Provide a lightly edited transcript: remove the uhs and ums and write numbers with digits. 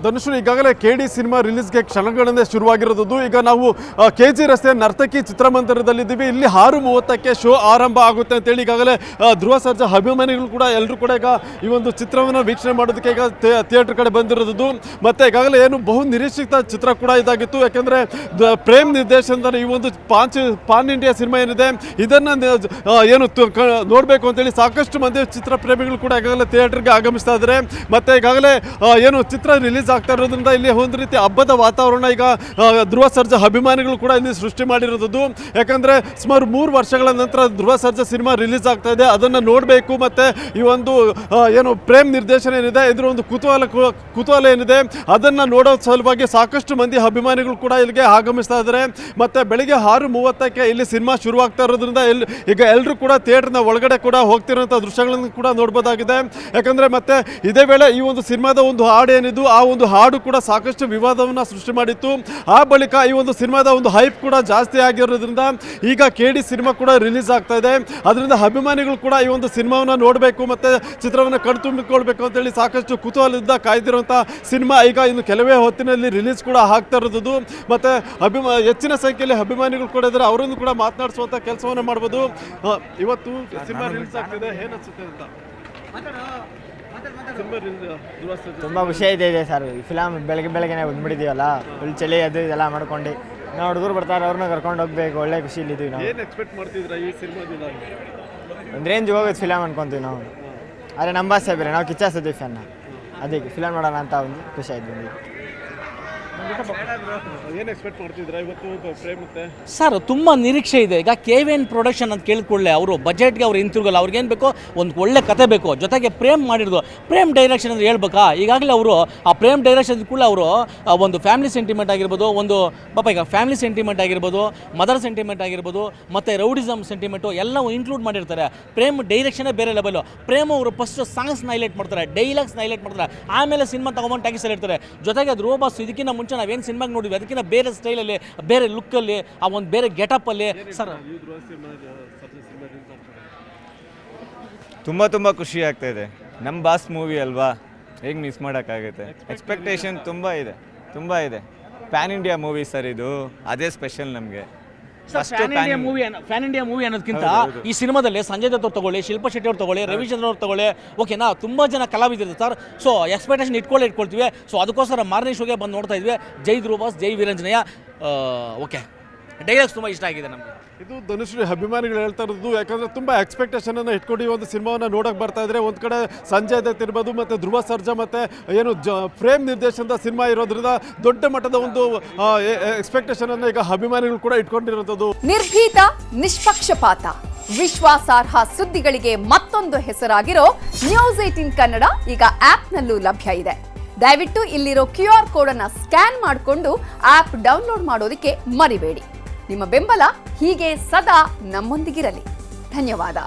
ಧನುಷ್ ಈಗಾಗಲೇ KD cinema ರಿಲೀಸ್ಗೆ ಕ್ಷಣಗಳನ್ನೇ ಶುರುವಾಗಿರೋದು. ಈಗ ನಾವು KG ರಸ್ತೆ ನರ್ತಕಿ ಚಿತ್ರಮಂದಿರದಲ್ಲಿದ್ದೀವಿ. ಇಲ್ಲಿ 6:30ಕ್ಕೆ ಶೋ ಆರಂಭ ಆಗುತ್ತೆ ಅಂತೇಳಿ ಈಗಾಗಲೇ ಧ್ರುವ ಸರ್ಜಾ ಅಭಿಮಾನಿಗಳು ಕೂಡ ಎಲ್ಲರೂ ಕೂಡ ಈಗ ಈ ಒಂದು ಚಿತ್ರವನ್ನು ವೀಕ್ಷಣೆ ಮಾಡೋದಕ್ಕೆ ಈಗ ಥಿಯೇಟರ್ ಕಡೆ ಬಂದಿರೋದು. ಮತ್ತೆ ಈಗಾಗಲೇ ಏನು ಬಹು ನಿರೀಕ್ಷಿತ ಚಿತ್ರ ಕೂಡ ಇದಾಗಿತ್ತು. ಯಾಕೆಂದರೆ ಪ್ರೇಮ್ ನಿರ್ದೇಶನದ ಈ ಒಂದು ಪಾನ್ ಇಂಡಿಯಾ ಸಿನಿಮಾ ಏನಿದೆ ಇದನ್ನು ಏನು ನೋಡಬೇಕು ಅಂತೇಳಿ ಸಾಕಷ್ಟು ಮಂದಿ ಚಿತ್ರ ಪ್ರೇಮಿಗಳು ಕೂಡ ಈಗಾಗಲೇ ಥಿಯೇಟರ್ಗೆ ಆಗಮಿಸ್ತಾ ಇದ್ದಾರೆ. ಮತ್ತು ಈಗಾಗಲೇ ಏನು ಚಿತ್ರ ರಿಲೀಸ್ ಆಗ್ತಾ ಇರೋದ್ರಿಂದ ಇಲ್ಲಿ ಒಂದು ರೀತಿ ಹಬ್ಬದ ವಾತಾವರಣ ಈಗ ಧ್ರುವ ಸರ್ಜಾ ಅಭಿಮಾನಿಗಳು ಕೂಡ ಇಲ್ಲಿ ಸೃಷ್ಟಿ ಮಾಡಿರೋದು. ಯಾಕಂದರೆ ಸುಮಾರು 3 ವರ್ಷಗಳ ನಂತರ ಧ್ರುವ ಸರ್ಜಾ ಸಿನಿಮಾ ರಿಲೀಸ್ ಆಗ್ತಾ ಇದೆ. ಅದನ್ನು ನೋಡಬೇಕು ಮತ್ತು ಈ ಒಂದು ಏನು ಪ್ರೇಮ್ ನಿರ್ದೇಶನ ಏನಿದೆ ಇದರ ಒಂದು ಕುತೂಹಲ ಏನಿದೆ ಅದನ್ನು ನೋಡೋ ಸಲುವಾಗಿ ಸಾಕಷ್ಟು ಮಂದಿ ಅಭಿಮಾನಿಗಳು ಕೂಡ ಇಲ್ಲಿಗೆ ಆಗಮಿಸ್ತಾ ಇದ್ದಾರೆ. ಮತ್ತು ಬೆಳಿಗ್ಗೆ 6:30ಕ್ಕೆ ಇಲ್ಲಿ ಸಿನಿಮಾ ಶುರುವಾಗ್ತಾ ಇರೋದ್ರಿಂದ ಈಗ ಎಲ್ಲರೂ ಕೂಡ ಥಿಯೇಟರ್ನ ಒಳಗಡೆ ಕೂಡ ಹೋಗ್ತಿರೋಂಥ ದೃಶ್ಯಗಳನ್ನು ಕೂಡ ನೋಡ್ಬೋದಾಗಿದೆ. ಯಾಕಂದರೆ ಮತ್ತೆ ಇದೇ ವೇಳೆ ಈ ಒಂದು ಸಿನಿಮಾದ ಒಂದು ಹಾಡು ಏನಿದ್ದು ಆ ಒಂದು ಹಾಡು ಕೂಡ ಸಾಕಷ್ಟು ವಿವಾದವನ್ನು ಸೃಷ್ಟಿ ಮಾಡಿತ್ತು. ಆ ಬಳಿಕ ಈ ಒಂದು ಸಿನಿಮಾದ ಒಂದು ಹೈಪ್ ಕೂಡ ಜಾಸ್ತಿ ಆಗಿರೋದ್ರಿಂದ ಈಗ KD ಸಿನಿಮಾ ಕೂಡ ರಿಲೀಸ್ ಆಗ್ತಾ ಇದೆ. ಅದರಿಂದ ಅಭಿಮಾನಿಗಳು ಕೂಡ ಈ ಒಂದು ಸಿನಿಮಾವನ್ನು ನೋಡಬೇಕು ಮತ್ತು ಚಿತ್ರವನ್ನು ಕಣ್ತುಂಬಿಕೊಳ್ಬೇಕು ಅಂತೇಳಿ ಸಾಕಷ್ಟು ಕುತೂಹಲದಿಂದ ಕಾಯ್ದಿರುವಂಥ ಸಿನಿಮಾ ಈಗ ಇನ್ನು ಕೆಲವೇ ಹೊತ್ತಿನಲ್ಲಿ ರಿಲೀಸ್ ಕೂಡ ಆಗ್ತಾ ಇರೋದು. ಮತ್ತು ಹೆಚ್ಚಿನ ಸಂಖ್ಯೆಯಲ್ಲಿ ಅಭಿಮಾನಿಗಳು ಕೂಡ ಇದ್ದಾರೆ. ಅವರನ್ನು ಕೂಡ ಮಾತನಾಡಿಸುವಂಥ ಕೆಲಸವನ್ನು ಮಾಡ್ಬೋದು. ಇವತ್ತು ಸಿನಿಮಾ ರಿಲೀಸ್ ಆಗ್ತಿದೆ, ಏನಿಸುತ್ತೆ ಅಂತ ತುಂಬ ಖುಷಿ ಇದೆ ಸರ್. ಫಿಲಮ್ ಬೆಳಗ್ಗೆ ಬಂದ್ಬಿಟ್ಟಿದ್ದೀವಲ್ಲ, ಫುಲ್ ಚಳಿ ಅದು ಇದೆಲ್ಲ ಮಾಡ್ಕೊಂಡು ನಾವು ಹುಡುಗರು ಬರ್ತಾರೆ, ಅವ್ರನ್ನ ಕರ್ಕೊಂಡು ಹೋಗ್ಬೇಕು. ಒಳ್ಳೆ ಖುಷಿಲಿದ್ದೀವಿ ನಾವು. ಏನು ಎಕ್ಸ್ಪೆಕ್ಟ್ ಮಾಡ್ತಿದ್ದೀರಾ ಈ ಸಿನಿಮಾದಿಂದ? ಒಂದು ರೇಂಜ್ ಹೋಗೋದು ಫಿಲಮ್ ಅನ್ಕೊತೀವಿ ನಾವು. ಆದರೆ ನಮ್ಮ ಭಾಷೆ ಬೇರೆ, ನಾವು ಕಿಚ್ಚ ಸುದೀಪ್ ಫ್ಯಾನ್, ಅದಕ್ಕೆ ಫಿಲಮ್ ನೋಡೋಣ ಅಂತ ಒಂದು ಖುಷಿ ಆಯ್ತು. ಏನು ಎಕ್ಸ್ಪೆಕ್ಟ್ ಮಾಡ್ತಿದ್ದೀರಾ ಇವತ್ತು ಪ್ರೇಮ್ ಮತ್ತೆ? ಸರ್ ತುಂಬ ನಿರೀಕ್ಷೆ ಇದೆ. ಈಗ KVN ಪ್ರೊಡಕ್ಷನ್ ಅಂತ ಕೇಳಿಕೊಳ್ಳೆ ಅವರು ಬಜೆಟ್ಗೆ ಅವ್ರು ಹಿಂತಿರುಗಲ್ಲ. ಅವ್ರಿಗೇನು ಬೇಕೋ ಒಂದು ಒಳ್ಳೆ ಕತೆ ಬೇಕು, ಜೊತೆಗೆ ಪ್ರೇಮ್ ಮಾಡಿರೋದು ಪ್ರೇಮ್ ಡೈರೆಕ್ಷನ್ ಅಂದರೆ ಹೇಳ್ಬೇಕಾ. ಈಗಾಗಲೇ ಅವರು ಆ ಪ್ರೇಮ್ ಡೈರೆಕ್ಷನ್ ಕೂಡ ಅವರು ಒಂದು ಫ್ಯಾಮಿಲಿ ಸೆಂಟಿಮೆಂಟ್ ಆಗಿರ್ಬೋದು, ಒಂದು ಈಗ ಫ್ಯಾಮಿಲಿ ಸೆಂಟಿಮೆಂಟ್ ಆಗಿರ್ಬೋದು, ಮದರ್ ಸೆಂಟಿಮೆಂಟ್ ಆಗಿರ್ಬೋದು, ಮತ್ತು ರೌಡಿಸಮ್ ಸೆಂಟಿಮೆಂಟು ಎಲ್ಲವೂ ಇನ್ಕ್ಲೂಡ್ ಮಾಡಿರ್ತಾರೆ. ಪ್ರೇಮ್ ಡೈರೆಕ್ಷನೇ ಬೇರೆ ಲೆವೆಲು. ಪ್ರೇಮ್ ಅವರು ಫಸ್ಟ್ ಸಾಂಗ್ಸ್ನ ಹೈಲೈಟ್ ಮಾಡ್ತಾರೆ, ಡೈಲಾಗ್ಸ್ನ ಹೈಲೈಟ್ ಮಾಡ್ತಾರೆ, ಆಮೇಲೆ ಸಿನಿಮಾ ತೊಗೊಂಡು ಟ್ಯಾಗಿಸಲ್ಲಿ ಇರ್ತಾರೆ. ಜೊತೆಗೆ ಧ್ರುವ ಬಾಸ್ ಇದಕ್ಕಿಂತ ಮುಂಚೆ ನಾವೇನು ಸಿನಿಮಾಗೆ ನೋಡಿದ್ವಿ ಅದಕ್ಕಿಂತ ಬೇರೆ ಸ್ಟೈಲಲ್ಲಿ, ಬೇರೆ ಲುಕ್ಕಲ್ಲಿ, ಆ ಒಂದು ಬೇರೆ ಗೆಟಪ್ಪಲ್ಲಿ ಸರ್ ತುಂಬ ಖುಷಿ ಆಗ್ತಾ ಇದೆ. ನಮ್ಮ ಬಾಸ್ ಮೂವಿ ಅಲ್ವಾ, ಹೇಗೆ ಮಿಸ್ ಮಾಡೋಕ್ಕಾಗುತ್ತೆ. ಎಕ್ಸ್ಪೆಕ್ಟೇಷನ್ ತುಂಬ ಇದೆ. ಪ್ಯಾನ್ ಇಂಡಿಯಾ ಮೂವಿ ಸರ್ ಇದು, ಅದೇ ಸ್ಪೆಷಲ್ ನಮಗೆ. ಫ್ಯಾನ್ ಇಂಡಿಯಾ ಮೂವಿ ಅನ್ನೋದಕ್ಕಿಂತ ಈ ಸಿನಿಮಾದಲ್ಲಿ ಸಂಜಯ್ ದತ್ ಅವ್ರು ತಗೊಳ್ಳಿ, ಶಿಲ್ಪಾ ಶೆಟ್ಟಿ ಅವ್ರು ತಗೊಳ್ಳಿ, ರವಿಚಂದ್ರ ಅವ್ರು ತಗೊಳ್ಳಿ, ಓಕೆನಾ, ತುಂಬ ಜನ ಕಲಾವಿದರು ಸರ್. ಸೊ ಎಕ್ಸ್ಪೆಕ್ಟೇಷನ್ ಇಟ್ಕೊಳ್ತೀವಿ. ಸೊ ಅದಕ್ಕೋಸ್ಕರ ಮಾರನೇ ಶೋಗೆ ಬಂದು ನೋಡ್ತಾ ಇದ್ವಿ. ಜೈ ಧ್ರುವ ಬಾಸ್, ಜೈ ವೀರಂಜನೇಯ. ಓಕೆ, ಡೈಲಾಗ್ಸ್ ತುಂಬ ಇಷ್ಟ ಆಗಿದೆ ನಮಗೆ. ಇದು ಧನುಶ್ರೀ ಅಭಿಮಾನಿಗಳು ಹೇಳ್ತಾ ಇರೋದು. ಯಾಕಂದರೆ ತುಂಬ ಎಕ್ಸ್ಪೆಕ್ಟೇಷನನ್ನು ಇಟ್ಕೊಂಡು ಈ ಒಂದು ಸಿನಿಮಾವನ್ನು ನೋಡೋಕೆ ಬರ್ತಾ ಇದ್ದಾರೆ. ಒಂದು ಕಡೆ ಸಂಜಯ್ ದತ್ ಇರ್ಬೋದು, ಮತ್ತು ಧ್ರುವ ಸರ್ಜಾ, ಮತ್ತು ಏನು ಪ್ರೇಮ್ ನಿರ್ದೇಶನದ ಸಿನಿಮಾ ಇರೋದ್ರಿಂದ ದೊಡ್ಡ ಮಟ್ಟದ ಒಂದು ಎಕ್ಸ್ಪೆಕ್ಟೇಷನನ್ನು ಈಗ ಅಭಿಮಾನಿಗಳು ಕೂಡ ಇಟ್ಕೊಂಡಿರೋದು. ನಿರ್ಭೀತ, ನಿಷ್ಪಕ್ಷಪಾತ, ವಿಶ್ವಾಸಾರ್ಹ ಸುದ್ದಿಗಳಿಗೆ ಮತ್ತೊಂದು ಹೆಸರಾಗಿರೋ News18 ಕನ್ನಡ ಈಗ ಆಪ್ನಲ್ಲೂ ಲಭ್ಯ ಇದೆ. ದಯವಿಟ್ಟು ಇಲ್ಲಿರೋ QR ಕೋಡ್ ಅನ್ನು ಸ್ಕ್ಯಾನ್ ಮಾಡಿಕೊಂಡು ಆಪ್ ಡೌನ್ಲೋಡ್ ಮಾಡೋದಕ್ಕೆ ಮರಿಬೇಡಿ. ನಿಮ್ಮ ಬೆಂಬಲ ಹೀಗೆ ಸದಾ ನಮ್ಮೊಂದಿಗಿರಲಿ. ಧನ್ಯವಾದ.